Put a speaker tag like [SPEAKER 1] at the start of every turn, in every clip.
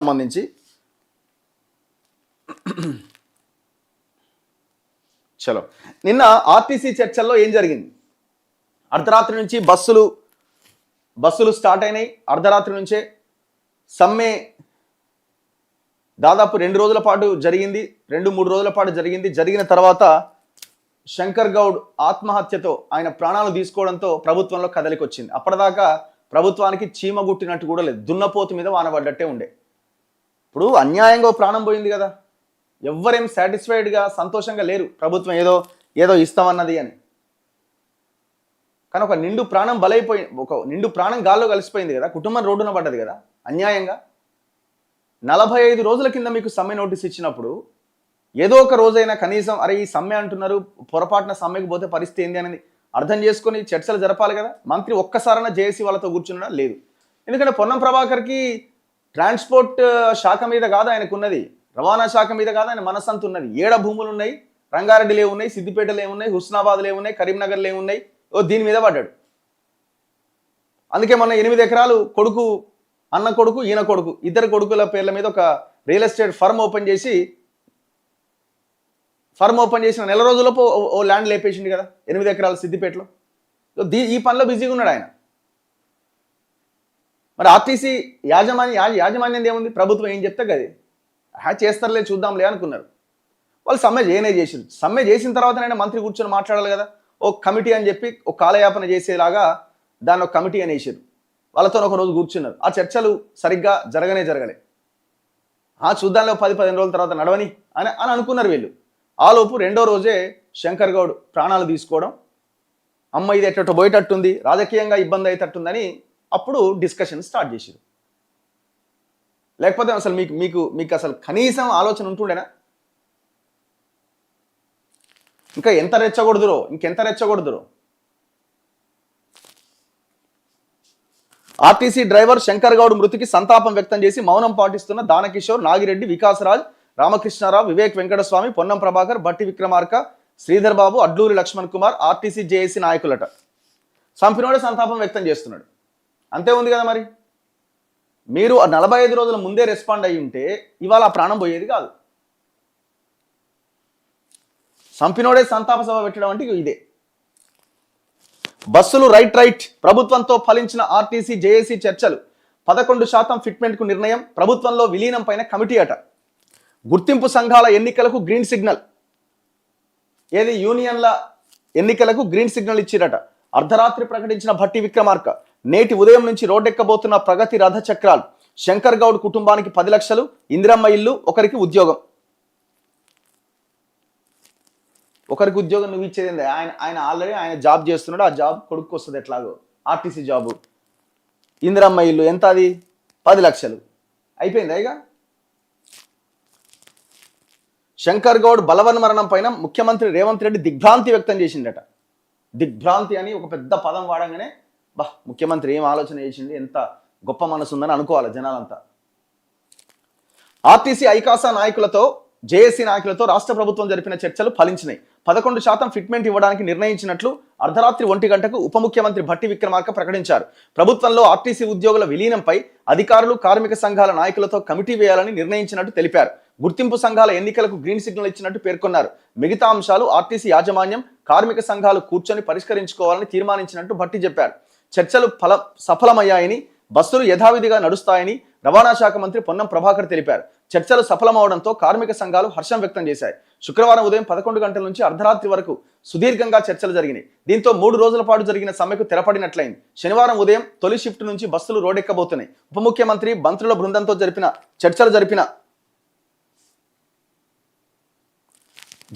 [SPEAKER 1] సంబంధించి చలో నిన్న ఆర్టీసీ చర్చల్లో ఏం జరిగింది? అర్ధరాత్రి నుంచి బస్సులు స్టార్ట్ అయినాయి. అర్ధరాత్రి నుంచే సమ్మె దాదాపు 2 రోజుల పాటు జరిగింది, 2-3 రోజుల పాటు జరిగింది. జరిగిన తర్వాత శంకర్ గౌడ్ ఆత్మహత్యతో ఆయన ప్రాణాలు తీసుకోవడంతో ప్రభుత్వంలో కదలికి వచ్చింది. అప్పటిదాకా ప్రభుత్వానికి చీమ గుట్టినట్టు కూడా లేదు, దున్నపోతు మీద వానబడ్డట్టే ఉండే. ఇప్పుడు అన్యాయంగా ప్రాణం పోయింది కదా, ఎవ్వరేం సాటిస్ఫైడ్గా సంతోషంగా లేరు ప్రభుత్వం ఏదో ఇస్తామన్నది అని. కానీ ఒక నిండు ప్రాణం ఒక నిండు ప్రాణం గాల్లో కలిసిపోయింది కదా, కుటుంబం రోడ్డున పడ్డది కదా అన్యాయంగా. 45 రోజుల కింద మీకు సమ్మె నోటీస్ ఇచ్చినప్పుడు ఏదో ఒక రోజైనా కనీసం అరే ఈ సమ్మె అంటున్నారు, పొరపాటున సమ్మెకు పోతే పరిస్థితి ఏంది అనేది అర్థం చేసుకొని చర్చలు జరపాలి కదా. మంత్రి ఒక్కసారైనా జేఏసీ వాళ్ళతో కూర్చున్నా లేదు. ఎందుకంటే పొన్నం ప్రభాకర్కి ట్రాన్స్పోర్ట్ శాఖ మీద కాదు ఆయనకున్నది, రవాణా శాఖ మీద కాదు ఆయన మనస్సంత ఉన్నది. 7 భూములు ఉన్నాయి, రంగారెడ్డిలో ఉన్నాయి, సిద్దిపేటలో ఏమున్నాయి, హుస్నాబాద్లో ఏమున్నాయి, కరీంనగర్లో ఏమున్నాయి, దీని మీద పడ్డాడు. అందుకే మొన్న 8 ఎకరాలు అన్న కొడుకు ఈయన కొడుకు ఇద్దరు కొడుకుల పేర్ల మీద ఒక రియల్ ఎస్టేట్ ఫర్మ్ ఓపెన్ చేసిన నెల రోజులపు ఓ ల్యాండ్ లేపేసింది కదా 8 ఎకరాలు సిద్దిపేటలో. ఈ పనిలో బిజీగా ఉన్నాడు ఆయన. మరి ఆర్టీసీ యాజమాన్యం ఏముంది, ప్రభుత్వం ఏం చెప్తే కదా చేస్తారులే చూద్దాంలే అనుకున్నారు. వాళ్ళు సమ్మె చేసారు. సమ్మె చేసిన తర్వాతనైనా మంత్రి కూర్చొని మాట్లాడాలి కదా. ఓ కమిటీ అని చెప్పి ఒక కాలయాపన చేసేలాగా దాన్ని ఒక కమిటీ అని వేసారు. వాళ్ళతో ఒక రోజు కూర్చున్నారు. ఆ చర్చలు సరిగ్గా జరగలే. చూద్దాంలో 10-15 రోజుల తర్వాత నడవని అని అనుకున్నారు వీళ్ళు. ఆలోపు 2వ రోజే శంకర్ గౌడ్ ప్రాణాలు తీసుకోవడం, అమ్మ ఇది ఎట్టో పోయేటట్టుంది, రాజకీయంగా ఇబ్బంది అయ్యేటట్టుందని అప్పుడు డిస్కషన్ స్టార్ట్ చేశారు. లేకపోతే అసలు మీకు అసలు కనీసం ఆలోచన ఉంటుండేనా? ఇంకెంత రెచ్చగొడుదురో. ఆర్టీసీ డ్రైవర్ శంకర్ గౌడ్ మృతికి సంతాపం వ్యక్తం చేసి మౌనం పాటిస్తున్న దానకిషోర్, నాగిరెడ్డి, వికాసరాజ్, రామకృష్ణారావు, వివేక్ వెంకటస్వామి, పొన్నం ప్రభాకర్, బట్టి విక్రమార్క, శ్రీధర్ బాబు, అడ్లూరి లక్ష్మణ్ కుమార్ ఆర్టీసీ జేఏసీ నాయకులట. సంపినోడే సంతాపం వ్యక్తం చేస్తున్నాడు. అంతే ఉంది కదా. మరి మీరు 45 రోజుల ముందే రెస్పాండ్ అయ్యి ఉంటే ఇవాళ ఆ ప్రాణం పోయేది కాదు. సంపినోడే సంతాప సభ పెట్టడం అంటే ఇదే. బస్సులు రైట్ ప్రభుత్వంతో ఫలించిన ఆర్టీసీ జేఏసీ చర్చలు. 11% ఫిట్మెంట్కు నిర్ణయం, ప్రభుత్వంలో విలీనం పైన కమిటీ అట. గుర్తింపు సంఘాల ఎన్నికలకు గ్రీన్ సిగ్నల్, యూనియన్ల ఎన్నికలకు గ్రీన్ సిగ్నల్ ఇచ్చిరట. అర్ధరాత్రి ప్రకటించిన భట్టి విక్రమార్క. నేటి ఉదయం నుంచి రోడ్డెక్కబోతున్న ప్రగతి రథ చక్రాలు. శంకర్ గౌడ్ కుటుంబానికి 10 లక్షలు, ఇందిరమ్మ ఇల్లు, ఒకరికి ఉద్యోగం నువ్వు ఇచ్చేది. ఆయన ఆల్రెడీ జాబ్ చేస్తున్నాడు, ఆ జాబ్ కొడుకు వస్తుంది ఎట్లాగో ఆర్టీసీ జాబు. ఇందిరమ్మ ఇల్లు ఎంత, అది 10 లక్షలు అయిపోయింది. ఇక శంకర్ గౌడ్ బలవన్మరణం పైన ముఖ్యమంత్రి రేవంత్ రెడ్డి దిగ్భ్రాంతి వ్యక్తం చేసిండట. దిగ్భ్రాంతి అని ఒక పెద్ద పదం వాడంగానే ముఖ్యమంత్రి ఏం ఆలోచన చేసింది, ఎంత గొప్ప మనసు ఉందని అనుకోవాలి జనాలంతా. ఆర్టీసీ ఐకాసా నాయకులతో జేఏసీ నాయకులతో రాష్ట్ర ప్రభుత్వం జరిపిన చర్చలు ఫలించినాయి. 11% ఫిట్మెంట్ ఇవ్వడానికి నిర్ణయించినట్లు అర్ధరాత్రి 1 గంటకు ఉప ముఖ్యమంత్రి భట్టి విక్రమార్క ప్రకటించారు. ప్రభుత్వంలో ఆర్టీసీ ఉద్యోగుల విలీనంపై అధికారులు, కార్మిక సంఘాల నాయకులతో కమిటీ వేయాలని నిర్ణయించినట్టు తెలిపారు. గుర్తింపు సంఘాల ఎన్నికలకు గ్రీన్ సిగ్నల్ ఇచ్చినట్టు పేర్కొన్నారు. మిగతా అంశాలు ఆర్టీసీ యాజమాన్యం, కార్మిక సంఘాలు కూర్చొని పరిష్కరించుకోవాలని తీర్మానించినట్టు భట్టి చెప్పారు. చర్చలు సఫలమయ్యాయని, బస్సులు యథావిధిగా నడుస్తాయని రవాణా శాఖ మంత్రి పొన్నం ప్రభాకర్ తెలిపారు. చర్చలు సఫలమవడంతో కార్మిక సంఘాలు హర్షం వ్యక్తం చేశాయి. శుక్రవారం ఉదయం 11 గంటల నుంచి అర్ధరాత్రి వరకు సుదీర్ఘంగా చర్చలు జరిగినాయి. దీంతో 3 రోజుల పాటు జరిగిన సమ్మెకు తెరపడినట్లయింది. శనివారం ఉదయం తొలి షిఫ్ట్ నుంచి బస్సులు రోడ్డెక్కబోతున్నాయి. ఉప ముఖ్యమంత్రి మంత్రుల బృందంతో చర్చలు జరిపిన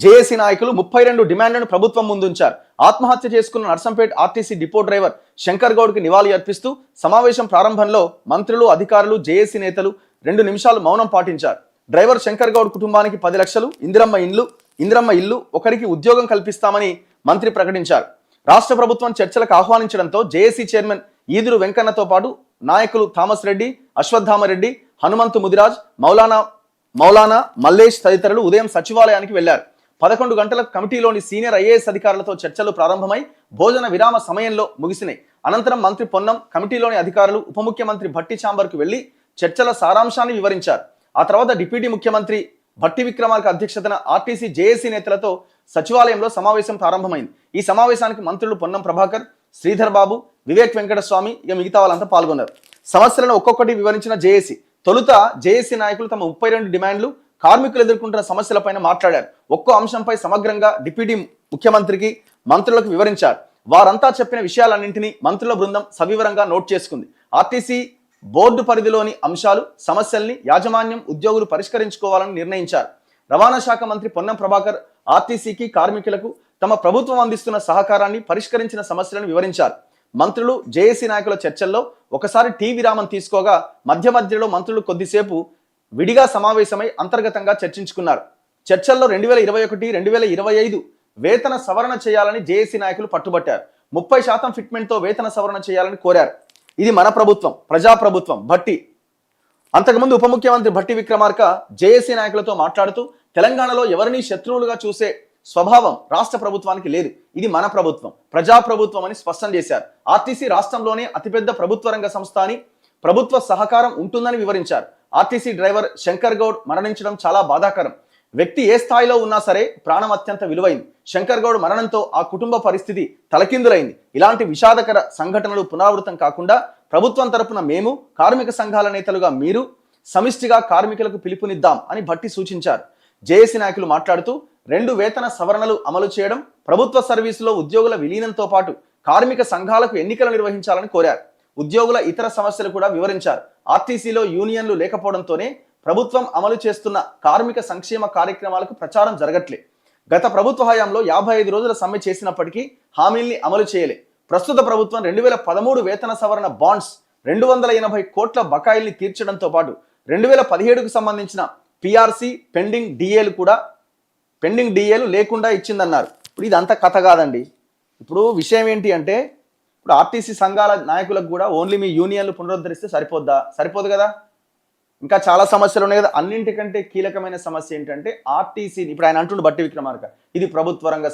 [SPEAKER 1] జేఏసీ నాయకులు 32 డిమాండ్లను ప్రభుత్వం ముందుంచారు. ఆత్మహత్య చేసుకున్న Narsampet RTC depot driver Shankar గౌడ్కి నివాళి అర్పిస్తూ సమావేశం ప్రారంభంలో మంత్రులు, అధికారులు, జేఏసీ నేతలు 2 నిమిషాలు మౌనం పాటించారు. డ్రైవర్ శంకర్ గౌడ్ కుటుంబానికి 10 లక్షలు, ఇందిరమ్మ ఇల్లు, ఒకరికి ఉద్యోగం కల్పిస్తామని మంత్రి ప్రకటించారు. రాష్ట్ర ప్రభుత్వం చర్చలకు ఆహ్వానించడంతో జేఏసీ చైర్మన్ ఈదురు వెంకన్నతో పాటు నాయకులు థామస్ రెడ్డి, అశ్వత్థామరెడ్డి, హనుమంతు ముదిరాజ్, మౌలానా మల్లేష్ తదితరులు ఉదయం సచివాలయానికి వెళ్లారు. 11 గంటలకు కమిటీలోని సీనియర్ ఐఏఎస్ అధికారులతో చర్చలు ప్రారంభమై భోజన విరామ సమయంలో ముగిసినాయి. అనంతరం మంత్రి పొన్నం, కమిటీలోని అధికారులు ఉప ముఖ్యమంత్రి భట్టి ఛాంబర్కు వెళ్లి చర్చల సారాంశాన్ని వివరించారు. ఆ తర్వాత డిప్యూటీ ముఖ్యమంత్రి భట్టి విక్రమార్క అధ్యక్షతన ఆర్టీసీ జేఏసీ నేతలతో సచివాలయంలో సమావేశం ప్రారంభమైంది. ఈ సమావేశానికి మంత్రులు పొన్నం ప్రభాకర్, శ్రీధర్ బాబు, వివేక్ వెంకటస్వామి ఇక మిగతా వాళ్ళంతా పాల్గొన్నారు. సమస్యలను ఒక్కొక్కటి వివరించిన జేఏసీ తొలుత జేఏసీ నాయకులు తమ 32 డిమాండ్లు, కార్మికులు ఎదుర్కొంటున్న సమస్యలపైన మాట్లాడారు. ఒక్కో అంశంపై సమగ్రంగా డిప్యూటీ ముఖ్యమంత్రికి, మంత్రులకు వివరించారు. వారంతా చెప్పిన విషయాలన్నింటినీ మంత్రుల బృందం సవివరంగా నోట్ చేసుకుంది. ఆర్టీసీ బోర్డు పరిధిలోని అంశాలు, సమస్యల్ని యాజమాన్యం, ఉద్యోగులు పరిష్కరించుకోవాలని నిర్ణయించారు. రవాణా శాఖ మంత్రి పొన్నం ప్రభాకర్ ఆర్టీసీకి, కార్మికులకు తమ ప్రభుత్వం అందిస్తున్న సహకారాన్ని, పరిష్కరించిన సమస్యలను వివరించారు. మంత్రులు జేఏసీ నాయకుల చర్చల్లో ఒకసారి టీ విరామం తీసుకోగా మధ్య మధ్యలో మంత్రులు కొద్దిసేపు విడిగా సమావేశమై అంతర్గతంగా చర్చించుకున్నారు. చర్చల్లో 2021, 2025 వేతన సవరణ చేయాలని జేఏసీ నాయకులు పట్టుబట్టారు. 30% ఫిట్మెంట్తో వేతన సవరణ చేయాలని కోరారు. ఇది మన ప్రభుత్వం, ప్రజాప్రభుత్వం. భట్టి అంతకుముందు ఉప ముఖ్యమంత్రి భట్టి విక్రమార్క జేఏసీ నాయకులతో మాట్లాడుతూ తెలంగాణలో ఎవరినీ శత్రువులుగా చూసే స్వభావం రాష్ట్ర ప్రభుత్వానికి లేదు. ఇది మన ప్రభుత్వం, ప్రజాప్రభుత్వం అని స్పష్టం చేశారు. ఆర్టీసీ రాష్ట్రంలోనే అతిపెద్ద ప్రభుత్వ రంగ సంస్థ అని, ప్రభుత్వ సహకారం ఉంటుందని వివరించారు. ఆర్టీసీ డ్రైవర్ శంకర్ గౌడ్ మరణించడం చాలా బాధాకరం. వ్యక్తి ఏ స్థాయిలో ఉన్నా సరే ప్రాణం అత్యంత విలువైంది. శంకర్ గౌడ్ మరణంతో ఆ కుటుంబ పరిస్థితి తలకిందులైంది. ఇలాంటి విషాదకర సంఘటనలు పునరావృతం కాకుండా ప్రభుత్వం తరపున మేము, కార్మిక సంఘాల నేతలుగా మీరు సమిష్టిగా కార్మికులకు పిలుపునిద్దాం అని భట్టి సూచించారు. జేఏసీ నాయకులు మాట్లాడుతూ 2 వేతన సవరణలు అమలు చేయడం, ప్రభుత్వ సర్వీసులో ఉద్యోగుల విలీనంతో పాటు కార్మిక సంఘాలకు ఎన్నికలు నిర్వహించాలని కోరారు. ఉద్యోగుల ఇతర సమస్యలు కూడా వివరించారు. ఆర్టీసీలో యూనియన్లు లేకపోవడంతోనే ప్రభుత్వం అమలు చేస్తున్న కార్మిక సంక్షేమ కార్యక్రమాలకు ప్రచారం జరగట్లే. గత ప్రభుత్వ హయాంలో 55 రోజుల సమ్మె చేసినప్పటికీ హామీల్ని అమలు చేయలే. ప్రస్తుత ప్రభుత్వం 2013 వేతన సవరణ బాండ్స్ 280 కోట్ల బకాయిల్ని తీర్చడంతో పాటు 2017కు సంబంధించిన పిఆర్సీ పెండింగ్ డిఏలు లేకుండా ఇచ్చిందన్నారు. ఇప్పుడు ఇదంతా కథ కాదండి. ఇప్పుడు విషయం ఏంటి అంటే, ఇప్పుడు ఆర్టీసీ సంఘాల నాయకులకు కూడా ఓన్లీ మీ యూనియన్లు పునరుద్ధరిస్తే సరిపోదు కదా. ఇంకా చాలా సమస్యలు ఉన్నాయి కదా. అన్నింటికంటే కీలకమైన సమస్య ఏంటంటే ఆర్టీసీ, ఇప్పుడు ఆయన అంటుండు భట్టి విక్రమార్క, ఇది ప్రభుత్వ రంగ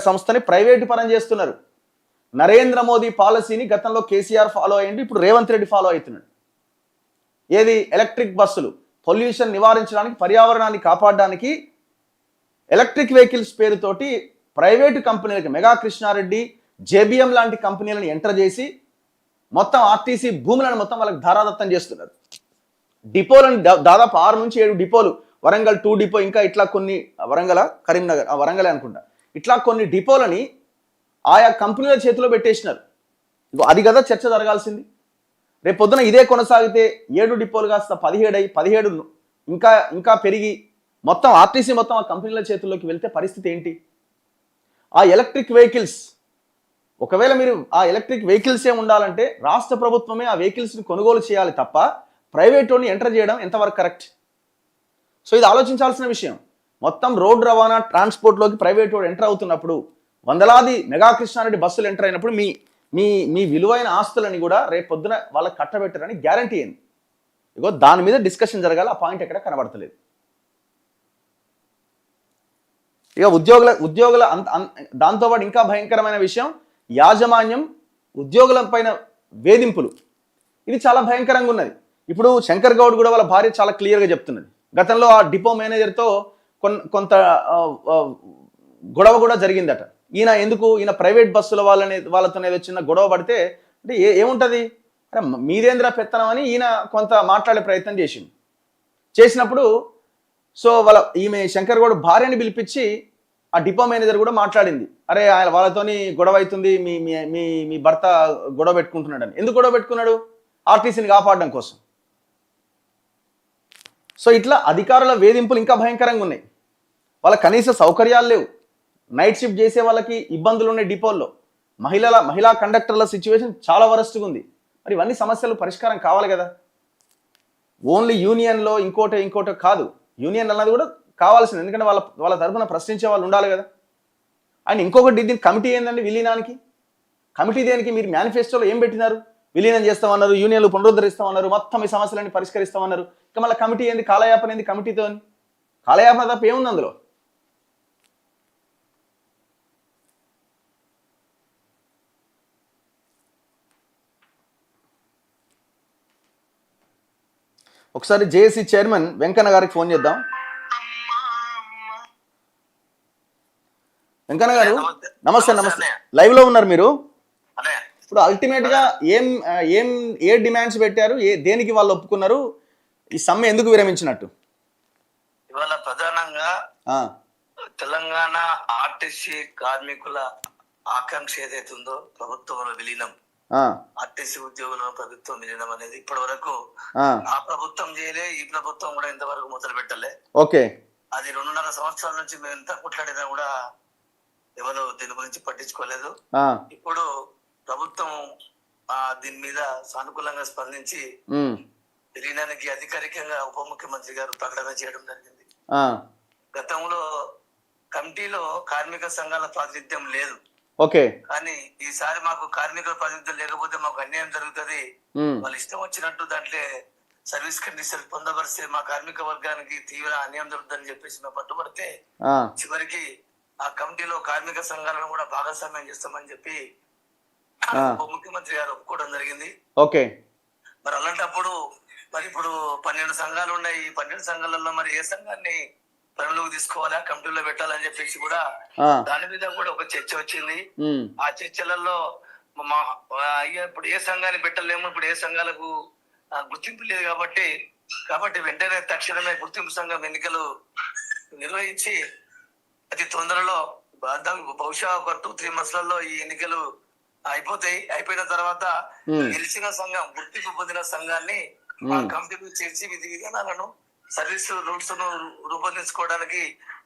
[SPEAKER 1] సంస్థని ప్రైవేటు పరం చేస్తున్నారు. నరేంద్ర మోదీ పాలసీని గతంలో కేసీఆర్ ఫాలో అయ్యిండు, ఇప్పుడు రేవంత్ రెడ్డి ఫాలో అవుతున్నాడు. ఏది? ఎలక్ట్రిక్ బస్సులు, పొల్యూషన్ నివారించడానికి, పర్యావరణాన్ని కాపాడడానికి ఎలక్ట్రిక్ వెహికల్స్ పేరుతోటి ప్రైవేటు కంపెనీలకి, మెగా కృష్ణారెడ్డి, జేబిఎం లాంటి కంపెనీలను ఎంటర్ చేసి మొత్తం ఆర్టీసీ భూములను మొత్తం వాళ్ళకి ధారాదత్తం చేస్తున్నారు. డిపోలను దాదాపు 6 నుంచి 7 డిపోలు, వరంగల్ 2 డిపో, ఇంకా ఇట్లా కొన్ని, కరీంనగర్ వరంగలే అనుకుంటా, ఇట్లా కొన్ని డిపోలని ఆయా కంపెనీల చేతిలో పెట్టేసినారు. అది కదా చర్చ జరగాల్సింది. రేపు పొద్దున ఇదే కొనసాగితే 7 డిపోలు కాస్త 17 ఇంకా పెరిగి మొత్తం ఆర్టీసీ మొత్తం ఆ కంపెనీల చేతుల్లోకి వెళ్తే పరిస్థితి ఏంటి? ఆ ఎలక్ట్రిక్ వెహికల్స్, ఒకవేళ మీరు ఆ ఎలక్ట్రిక్ వెహికల్సే ఉండాలంటే రాష్ట్ర ప్రభుత్వమే ఆ వెహికల్స్ని కొనుగోలు చేయాలి తప్ప ప్రైవేట్ని ఎంటర్ చేయడం ఎంతవరకు కరెక్ట్? సో ఇది ఆలోచించాల్సిన విషయం. మొత్తం రోడ్డు రవాణా ట్రాన్స్పోర్ట్లోకి ప్రైవేట్ వాడు ఎంటర్ అవుతున్నప్పుడు, వందలాది మెగా కృష్ణారెడ్డి బస్సులు ఎంటర్ అయినప్పుడు మీ మీ మీ విలువైన ఆస్తులని కూడా రేపు పొద్దున వాళ్ళకి కట్టబెట్టరని గ్యారంటీ ఏంది? ఇగో దాని మీద డిస్కషన్ జరగాలి. ఆ పాయింట్ ఎక్కడ కనబడతలేదు. ఇక ఉద్యోగుల దాంతోపాటు ఇంకా భయంకరమైన విషయం, యాజమాన్యం ఉద్యోగుల పైన వేధింపులు. ఇది చాలా భయంకరంగా ఉన్నది. ఇప్పుడు శంకర్ గౌడ్ కూడా వాళ్ళ భార్య చాలా క్లియర్గా చెప్తున్నది. గతంలో ఆ డిపో మేనేజర్తో కొంత గొడవ కూడా జరిగిందట. ఈయన ప్రైవేట్ బస్సుల వాళ్ళతో ఏదో చిన్న గొడవ పడితే అంటే ఏముంటుంది, అరే మీదేంద్ర పెత్తనం అని ఈయన కొంత మాట్లాడే ప్రయత్నం చేసినప్పుడు సో ఈమె శంకర్ గౌడ్ భార్యని పిలిపించి ఆ డిపో మేనేజర్ కూడా మాట్లాడింది. అరే ఆయన వాళ్ళతోని గొడవ అవుతుంది, మీ మీ మీ భర్త గొడవ పెట్టుకుంటున్నాడు అని. ఎందుకు గొడవ పెట్టుకున్నాడు? ఆర్టీసీని కాపాడడం కోసం. సో ఇట్లా అధికారుల వేధింపులు ఇంకా భయంకరంగా ఉన్నాయి. వాళ్ళ కనీస సౌకర్యాలు లేవు. నైట్ షిఫ్ట్ చేసే వాళ్ళకి ఇబ్బందులు ఉన్నాయి డిపోల్లో. మహిళా కండక్టర్ల సిచ్యువేషన్ చాలా వరస్ట్గా ఉంది. మరి ఇవన్నీ సమస్యలు పరిష్కారం కావాలి కదా. ఓన్లీ యూనియన్లో ఇంకోటో కాదు. యూనియన్ అన్నది కూడా కావాల్సింది, ఎందుకంటే వాళ్ళ తరఫున ప్రశ్నించే వాళ్ళు ఉండాలి కదా. అండ్ ఇంకొకటి, దీని కమిటీ ఏందండి విలీనానికి? కమిటీ దేనికి? మీరు మేనిఫెస్టోలో ఏం పెట్టినారు? విలీనం చేస్తామన్నారు, యూనియన్లు పునరుద్ధరిస్తామన్నారు, మొత్తం ఈ సమస్యలన్నీ పరిష్కరిస్తామన్నారు. ఇక మళ్ళీ కమిటీ ఏంది? కాలయాపన ఏంది కమిటీతో? కాలయాపన తప్ప ఏముంది అందులో? ఒకసారి జేఏసీ చైర్మన్ వెంకన్న గారికి ఫోన్ చేద్దాం. వెంకన్న గారు నమస్తే. నమస్తే, లైవ్ లో ఉన్నారు మీరు. ఇప్పుడు అల్టిమేట్ గా ఏం ఏం ఏ డిమాండ్స్ పెట్టారు, దేనికి వాళ్ళు ఒప్పుకున్నారు, ఈ సమ్మె ఎందుకు విరమించినట్టు?
[SPEAKER 2] ఇవాళ ప్రధానంగా తెలంగాణ ఆర్టీసీ కార్మికుల ఆకాంక్ష ఏదైతుందో ప్రభుత్వంలో విలీనం, ఆర్టీసీ ఉద్యోగులను ప్రభుత్వం విలీనం అనేది ఇప్పటి వరకు ఆ ప్రభుత్వం చేయలే, ఈ ప్రభుత్వం కూడా ఇంతవరకు మొదలు పెట్టలే.
[SPEAKER 1] ఓకే,
[SPEAKER 2] అది 2.5 సంవత్సరాల నుంచి మేము ఎంత కొట్లాడినా కూడా ఎవరు దీని గురించి పట్టించుకోలేదు. ఇప్పుడు ప్రభుత్వం దీని మీద సానుకూలంగా స్పందించి విలీనానికి అధికారికంగా ఉప ముఖ్యమంత్రి గారు ప్రకటన చేయడం జరిగింది. గతంలో కమిటీలో కార్మిక సంఘాల ప్రాతినిధ్యం లేదు.
[SPEAKER 1] ఓకే,
[SPEAKER 2] కానీ ఈసారి మాకు కార్మికుల ప్రాతినిధ్యం లేకపోతే మాకు అన్యాయం జరుగుతుంది, వాళ్ళు ఇష్టం వచ్చినట్టు దాంట్లో సర్వీస్ కండిషన్ పొందపరిస్తే మా కార్మిక వర్గానికి తీవ్ర అన్యాయం జరుగుతుందని చెప్పేసి మేము పట్టుబడితే చివరికి ఆ కమిటీలో కార్మిక సంఘాలను కూడా భాగస్వామ్యం చేస్తామని చెప్పి ఉప ముఖ్యమంత్రి గారు ఒప్పుకోవడం జరిగింది.
[SPEAKER 1] ఓకే,
[SPEAKER 2] మరి అలాంటప్పుడు మరి ఇప్పుడు 12 సంఘాలు ఉన్నాయి. ఈ 12 సంఘాలలో మరి ఏ సంఘాన్ని పనులకు తీసుకోవాలా, కమిటీలో పెట్టాలని చెప్పేసి కూడా దాని మీద కూడా ఒక చర్చ వచ్చింది. ఆ చర్చలలో ఇప్పుడు ఏ సంఘాన్ని పెట్టలేము, ఇప్పుడు ఏ సంఘాలకు గుర్తింపు లేదు కాబట్టి వెంటనే తక్షణమే గుర్తింపు సంఘం ఎన్నికలు నిర్వహించి అతి తొందరలో బహుశా ఒక 2-3 మంత్స్లలో ఈ ఎన్నికలు అయిపోతాయి. అయిపోయిన తర్వాత గెలిచిన సంఘం, గుర్తింపు పొందిన సంఘాన్ని ఆ కమిటీలో చేర్చి విధి విధానాలను సర్వీస్ రూల్స్ ను రూపొందించుకోవడానికి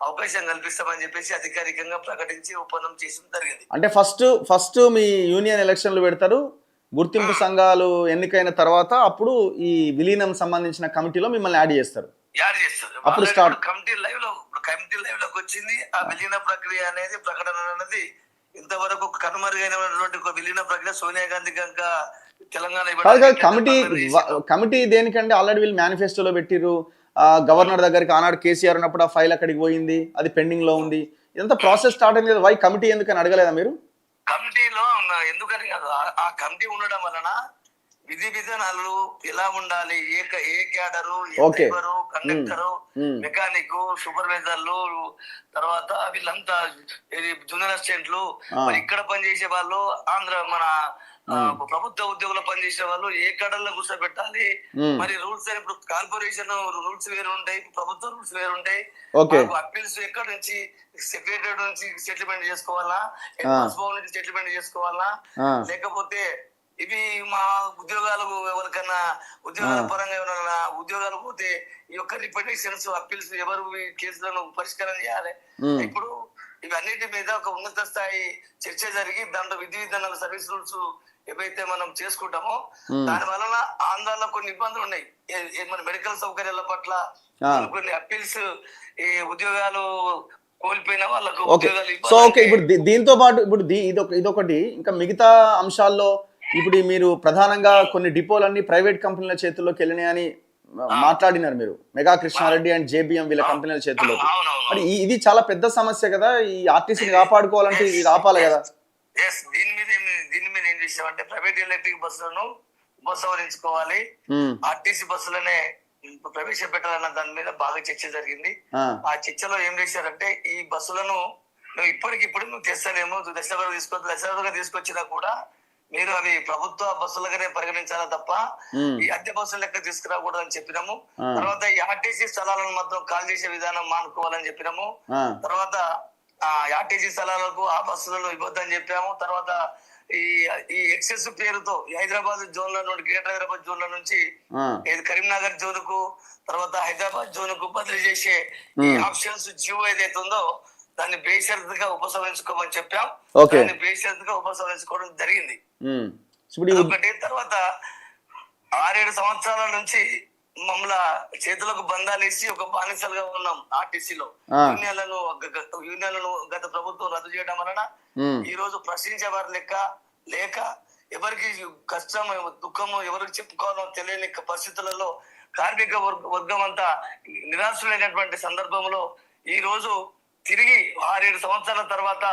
[SPEAKER 2] అవకాశం కల్పిస్తామని చెప్పేసి అధికారికంగా ప్రకటించి ఒప్పందం చేయడం జరిగింది.
[SPEAKER 1] అంటే ఫస్ట్ మీ యూనియన్ ఎలక్షన్లు పెడతారు, గుర్తింపు సంఘాలు ఎన్నికైన తర్వాత అప్పుడు ఈ విలీనం సంబంధించిన కమిటీలో మిమ్మల్ని యాడ్ చేస్తారు.
[SPEAKER 2] అప్పుడు స్టార్ట్ కమిటీ లైవ్ లోకి వచ్చింది. ఆ విలీన ప్రక్రియ అనేది ప్రకటన అనేది ఇంతవరకు కనుమరుగైనటువంటి ఒక విలీన ప్రక్రియ సోనియా గాంధీ కనుక తెలంగాణ
[SPEAKER 1] కమిటీ దేనికంటే ఆల్రెడీ వీళ్ళు మేనిఫెస్టోలో పెట్టిరు. గవర్నర్ దగ్గరికి ఆనాడు కేసీఆర్ ఉన్నప్పుడు ఆ ఫైల్ అక్కడికి పోయింది, అది పెండింగ్ లో ఉంది. ఇదంతా ప్రాసెస్ స్టార్ట్ అయింది కదా, వై కమిటీ ఎందుకని అడగలేదా మీరు?
[SPEAKER 2] కమిటీలో ఎందుకని కాదు, ఆ కమిటీ ఉండడం వలన విధి విధానాలు ఎలా ఉండాలి, ఏ క్యాడరు, డ్రైవరు, కండక్టరు, మెకానిక్, సూపర్వైజర్లు, తర్వాత వీళ్ళంతా జూనియర్ అసిస్టెంట్లు, మరి ఇక్కడ పనిచేసే వాళ్ళు, మన ప్రభుత్వ ఉద్యోగులు పనిచేసే వాళ్ళు ఏ కడల్లో కూర్చోబెట్టాలి, మరి రూల్స్ ఇప్పుడు కార్పొరేషన్ రూల్స్ వేరు ఉంటాయి, ప్రభుత్వ రూల్స్ వేరు ఉంటాయి. అప్పీల్స్ ఎక్కడ నుంచి సెక్రటరీ నుంచి సెటిల్మెంట్ చేసుకోవాలా, భవన్ నుంచి సెటిల్మెంట్ చేసుకోవాలా, లేకపోతే ఇవి మా ఉద్యోగాలు ఎవరికన్నా ఉద్యోగాల పరంగా ఎవరైనా ఉద్యోగాలు పోతే ఈ యొక్క రిపిటేషన్స్ అప్పీల్స్ ఎవరు కేసులను పరిష్కారం చేయాలి. ఇప్పుడు ఇవన్నిటి మీద ఒక ఉన్నత స్థాయి చర్చ జరిగి దాంట్లో విధి విధానాలు సర్వీస్ రూల్స్ ఏవైతే మనం చేసుకుంటామో దాని వలన ఆంధ్రాలో కొన్ని ఇబ్బందులు ఉన్నాయి. మన మెడికల్ సౌకర్యాల పట్ల కొన్ని అప్పీల్స్, ఈ ఉద్యోగాలు కోల్పోయిన వాళ్ళకు ఉద్యోగాలు.
[SPEAKER 1] సో ఓకే, ఇప్పుడు దీంతో పాటు ఇప్పుడు ఇదొకటి, ఇంకా మిగతా అంశాల్లో ఇప్పుడు మీరు ప్రధానంగా కొన్ని డిపోలన్నీ ప్రైవేట్ కంపెనీల చేతుల్లోకి వెళ్ళినాయని మాట్లాడినారు మీరు, మెగా కృష్ణారెడ్డి అండ్ జేబిఎం వీళ్ళ కంపెనీల చేతుల్లోకి. మరి ఇది చాలా పెద్ద సమస్య కదా, ఈ ఆర్టీసీని కాపాడుకోవాలంటే ఇది ఆపాలి కదా.
[SPEAKER 2] దీని మీద ఏం చేసామంటే ప్రైవేట్ ఎలక్ట్రిక్ బస్సులను ఉపసంహరించుకోవాలి, ఆర్టీసీ బస్సులనే ప్రవేశపెట్టాలన్న దాని మీద బాగా చర్చ జరిగింది. ఆ చర్చలో ఏం చేశారంటే ఈ బస్సులను ఇప్పటికిప్పుడు మేము తెస్తానేమో, దశలుగా తీసుకొచ్చినా కూడా మీరు అవి ప్రభుత్వ బస్సులుగానే పరిగణించాలా తప్ప ఈ అద్దె బస్సులు లెక్క తీసుకురాకూడదు అని చెప్పినాము. తర్వాత ఈ ఆర్టీసీ స్థలాలను మాత్రం కాల్ చేసే విధానం మానుకోవాలని చెప్పినాము. తర్వాత ఆర్టీసీ స్థలాలకు ఆ బస్సులను ఇవ్వద్దని చెప్పాము. తర్వాత ఈ ఎక్సెస్ పేరుతో హైదరాబాద్ జోన్ లో నుండి, గ్రేటర్ హైదరాబాద్ జోన్ లో నుంచి కరీంనగర్ జోన్ కు, తర్వాత హైదరాబాద్ జోన్ కు బదిలీ చేసే ఈ ఆప్షన్స్ జియో ఏదైతే ఉందో దాన్ని బేషరతుగా ఉపసంహరించుకోమని చెప్పాం. దాన్ని బేషరతుగా ఉపసంహరించుకోవడం జరిగింది. ఒకటి తర్వాత 6-7 సంవత్సరాల నుంచి మమ్మల్ని చేతులకు బంధాలేసి ఒక బానిసలుగా ఉన్నాం ఆర్టీసీలో. యూనియన్లను గత ప్రభుత్వం రద్దు చేయడం వలన ఈ రోజు ప్రశ్నించే వారి లేక ఎవరికి కష్టం దుఃఖము ఎవరికి చెప్పుకోవాలో తెలియని పరిస్థితులలో కార్మిక వర్గం అంతా నిరాశలైనటువంటి సందర్భంలో ఈ రోజు తిరిగి 6-7 సంవత్సరాల తర్వాత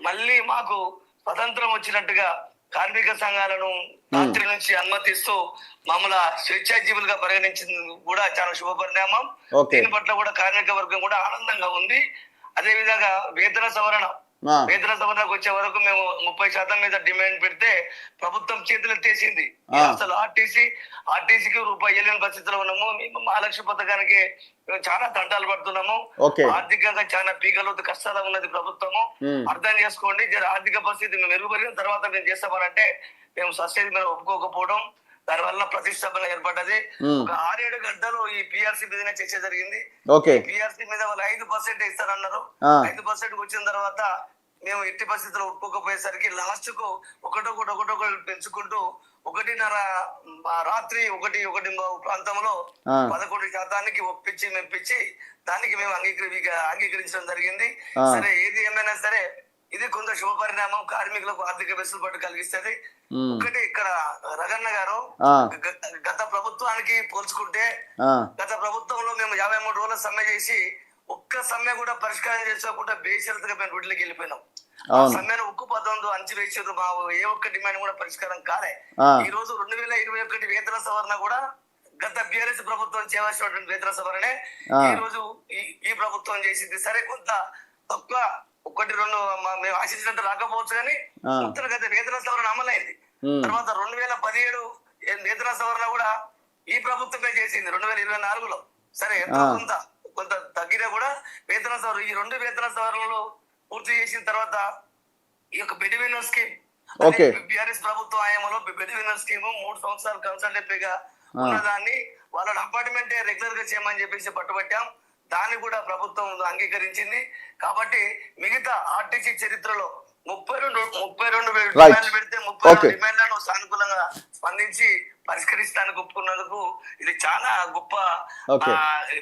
[SPEAKER 2] మళ్ళీ మాకు స్వతంత్రం వచ్చినట్టుగా కార్మిక సంఘాలను రాత్రి నుంచి అనుమతిస్తూ మమ్మల్ని స్వేచ్ఛాజీవులుగా పరిగణించింది కూడా చాలా శుభ పరిణామం. దీని పట్ల కూడా కార్మిక వర్గం కూడా ఆనందంగా ఉంది. అదే విధంగా వేతన సవరణకు వచ్చే వరకు మేము 30% మీద డిమాండ్ పెడితే ప్రభుత్వం చేతులు ఎత్తేసింది. అసలు ఆర్టీసీకి రూపాయి ఇవ్వలేని పరిస్థితిలో ఉన్నాము. మేము మహాలక్ష్మి పథకానికి చాలా తంటాలు పడుతున్నాము. ఆర్థికంగా చాలా పీకలోతు కష్టాలు ఉన్నది ప్రభుత్వము. అర్థం చేసుకోండి. ఆర్థిక పరిస్థితి మేము మెరుగుపడిన తర్వాత మేము చేస్తామనంటే మేము సబ్సిడీ మీద ఒప్పుకోకపోవడం, దాని వల్ల ప్రతిష్టంభన ఏర్పడ్డది. ఒక 6-7 గంటలు ఈ పిఆర్సీ మీద చర్చ జరిగింది. పిఆర్సీ మీద వాళ్ళు 5% ఇస్తారన్నారు. 5% వచ్చిన తర్వాత మేము ఎట్టి పరిస్థితుల్లో ఒప్పుకోకపోయేసరికి లాస్ట్ కు ఒకటొకటి పెంచుకుంటూ 1:30 రాత్రి 1 ప్రాంతంలో 11% ఒప్పించి మెప్పించి దానికి మేము అంగీకరించడం జరిగింది. సరే, ఏది ఏమైనా సరే ఇది కొంత శుభ పరిణామం, కార్మికులకు ఆర్థిక వెసులుబాటు కలిగిస్తుంది. ఒకటి ఇక్కడ రగన్న గారు, గత ప్రభుత్వానికి పోల్చుకుంటే గత ప్రభుత్వంలో మేము 53 రోజుల సమ్మె చేసి ఒక్క సమ్మె కూడా పరిష్కారం చేసుకోకుండా బేషరతుగా మేము రోడ్లకి వెళ్ళిపోయినాం. ఆ సమ్మెను ఉక్కు పదంతో అంచివేసారు. మా ఏ ఒక్క డిమాండ్ కూడా పరిష్కారం కాలే. ఈ రోజు 2021 వేతన సవరణ కూడా గత బిఆర్ఎస్ ప్రభుత్వం చేయవలసినటువంటి వేతన సవరణే ఈ రోజు ఈ ప్రభుత్వం చేసింది. సరే, కొంత తక్కువ 1-2 మేము ఆశించినట్టు రాకపోవచ్చు, కానీ అంతర్గత వేతన సవరణ అమలైంది. తర్వాత 2017 వేతన సవరణ కూడా ఈ ప్రభుత్వమే చేసింది 2024లో. సరే, ఎంతో కొంత తగ్గినా కూడా వేతన సవరణ ఈ 2 వేతన సవరణలు పూర్తి చేసిన తర్వాత ఈ యొక్క బెనిఫిట్ స్కీమ్ బిఆర్ఎస్ ప్రభుత్వం హయాంలో బెనిఫిట్ స్కీమ్ 3 సంవత్సరాలు కన్సల్టెంట్గా ఉన్నదాన్ని వాళ్ళ అపార్ట్మెంట్ రెగ్యులర్ గా చేయమని చెప్పేసి పట్టుబట్టాం. దాన్ని కూడా ప్రభుత్వం అంగీకరించింది. కాబట్టి మిగతా ఆర్టీసీ చరిత్రలో 32 డిమాండ్లు పెడితే 32 డిమాండ్లను సానుకూలంగా స్పందించి పరిష్కరిస్తానికి ఒప్పుకున్నందుకు ఇది చాలా గొప్ప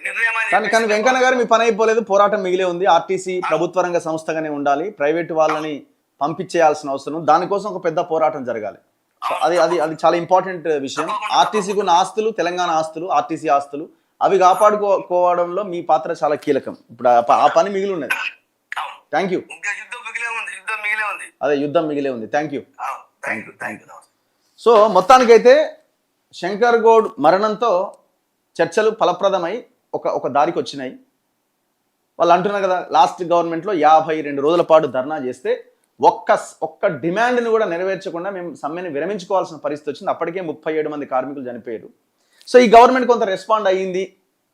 [SPEAKER 2] నిర్ణయం.
[SPEAKER 1] కానీ వెంకన్న గారు, మీ పని అయిపోలేదు, పోరాటం మిగిలే ఉంది. ఆర్టీసీ ప్రభుత్వ రంగ సంస్థగానే ఉండాలి, ప్రైవేట్ వాళ్ళని పంపించేయాల్సిన అవసరం, దానికోసం ఒక పెద్ద పోరాటం జరగాలి. అది అది అది చాలా ఇంపార్టెంట్ విషయం. ఆర్టీసీకి ఉన్న ఆస్తులు, తెలంగాణ ఆస్తులు, ఆర్టీసీ ఆస్తులు, అవి కాపాడుకోవడంలో మీ పాత్ర చాలా కీలకం. ఇప్పుడు ఆ పని మిగిలి ఉన్నది. Thank you. అదే, యుద్ధం మిగిలే ఉంది. Thank you. సో మొత్తానికైతే శంకర్ గౌడ్ మరణంతో చర్చలు ఫలప్రదమై ఒక దారికి వచ్చినాయి. వాళ్ళు అంటున్నారు కదా, లాస్ట్ గవర్నమెంట్లో 52 రోజుల పాటు ధర్నా చేస్తే ఒక్క డిమాండ్ని కూడా నెరవేర్చకుండా మేము సమ్మెని విరమించుకోవాల్సిన పరిస్థితి వచ్చింది. అప్పటికే 37 మంది కార్మికులు చనిపోయారు. సో ఈ గవర్నమెంట్ కొంత రెస్పాండ్ అయ్యింది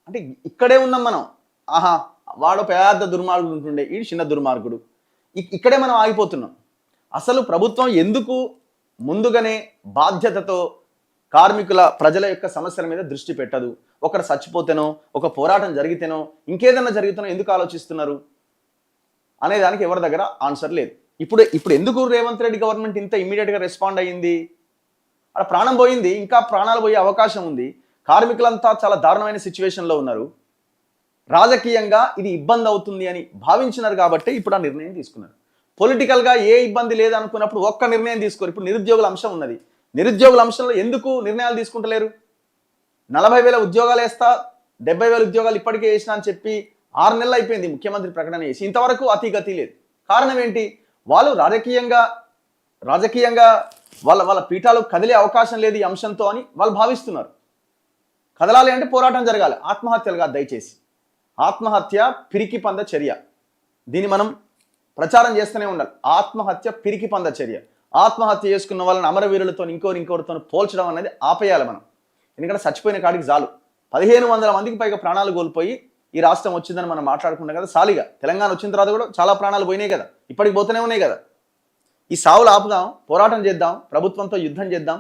[SPEAKER 1] అంటే ఇక్కడే ఉన్నాం మనం. ఆహా, వాడు పెద్ద దుర్మార్గుడు ఉంటుండే, ఈ చిన్న దుర్మార్గుడు, ఇక్కడే మనం ఆగిపోతున్నాం. అసలు ప్రభుత్వం ఎందుకు ముందుగానే బాధ్యతతో ప్రజల యొక్క సమస్యల మీద దృష్టి పెట్టదు? ఒకరు చచ్చిపోతేనో, ఒక పోరాటం జరిగితేనో, ఇంకేదన్నా జరిగితేనో ఎందుకు ఆలోచిస్తున్నారు అనే దానికి ఎవరి దగ్గర ఆన్సర్ లేదు. ఇప్పుడు ఎందుకు రేవంత్ రెడ్డి గవర్నమెంట్ ఇంత ఇమ్మీడియట్గా రెస్పాండ్ అయ్యింది? అక్కడ ప్రాణం పోయింది, ఇంకా ప్రాణాలు పోయే అవకాశం ఉంది. కార్మికులంతా చాలా దారుణమైన సిచ్యువేషన్లో ఉన్నారు. రాజకీయంగా ఇది ఇబ్బంది అవుతుంది అని భావించినారు కాబట్టి ఇప్పుడు ఆ నిర్ణయం తీసుకున్నారు. పొలిటికల్గా ఏ ఇబ్బంది లేదనుకున్నప్పుడు ఒక్క నిర్ణయం తీసుకోరు. ఇప్పుడు నిరుద్యోగుల అంశం ఉన్నది. నిరుద్యోగుల అంశంలో ఎందుకు నిర్ణయాలు తీసుకుంటలేరు? 40,000 ఉద్యోగాలు వేస్తా, 70,000 ఉద్యోగాలు ఇప్పటికే వేసినా అని చెప్పి 6 నెలలు అయిపోయింది ముఖ్యమంత్రి ప్రకటన చేసి, ఇంతవరకు అతిగతి లేదు. కారణం ఏంటి? వాళ్ళు రాజకీయంగా వాళ్ళ పీఠాలు కదిలే అవకాశం లేదు ఈ అంశంతో అని వాళ్ళు భావిస్తున్నారు. కదలాలి అంటే పోరాటం జరగాలి, ఆత్మహత్యలు కాదు దయచేసి. ఆత్మహత్య పిరికి పంద చర్య, దీన్ని మనం ప్రచారం చేస్తూనే ఉండాలి. ఆత్మహత్య పిరికి పంద చర్య. ఆత్మహత్య చేసుకున్న వాళ్ళని అమరవీరులతో ఇంకోరితో పోల్చడం అనేది ఆపేయాలి మనం. ఎందుకంటే చచ్చిపోయిన కాడికి చాలు. 1500 మందికి పైగా ప్రాణాలు కోల్పోయి ఈ రాష్ట్రం వచ్చిందని మనం మాట్లాడుకున్నాం కదా. సాలిగా తెలంగాణ వచ్చిన తర్వాత కూడా చాలా ప్రాణాలు పోయినాయి కదా, ఇప్పటికి పోతూనే ఉన్నాయి కదా. ఈ సావులు ఆపుదాం, పోరాటం చేద్దాం, ప్రభుత్వంతో యుద్ధం చేద్దాం,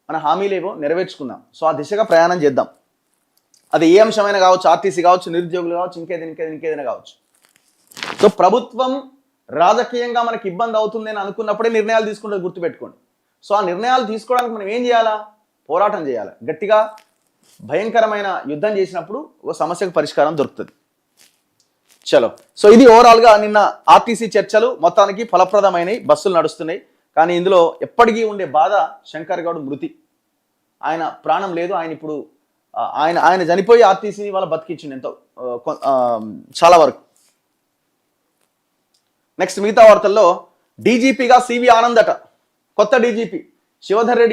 [SPEAKER 1] మన హామీలేవో నెరవేర్చుకుందాం. సో ఆ దిశగా ప్రయాణం చేద్దాం. అది ఏ అంశమైనా కావచ్చు, ఆర్టీసీ కావచ్చు, నిరుద్యోగులు కావచ్చు, ఇంకేదైనా కావచ్చు. సో ప్రభుత్వం రాజకీయంగా మనకి ఇబ్బంది అవుతుంది అని అనుకున్నప్పుడే నిర్ణయాలు తీసుకుంటే గుర్తుపెట్టుకోండి. సో ఆ నిర్ణయాలు తీసుకోవడానికి మనం ఏం చేయాలా? పోరాటం చేయాలి. గట్టిగా భయంకరమైన యుద్ధం చేసినప్పుడు ఓ సమస్యకు పరిష్కారం దొరుకుతుంది. చలో, సో ఇది ఓవరాల్గా నిన్న ఆర్టీసీ చర్చలు మొత్తానికి ఫలప్రదమైనవి, బస్సులు నడుస్తున్నాయి. కానీ ఇందులో ఎప్పటికీ ఉండే బాధ శంకర్ గౌడ్ మృతి. ఆయన ప్రాణం లేదు. ఆయన ఇప్పుడు ఆయన చనిపోయి ఆర్టీసీని వాళ్ళ బతికించింది ఎంతో చాలా వరకు. నెక్స్ట్ మిగతా వార్తల్లో డీజీపీగా సివి ఆనంద్ అట. కొత్త డీజీపీ శివధర్ రెడ్డి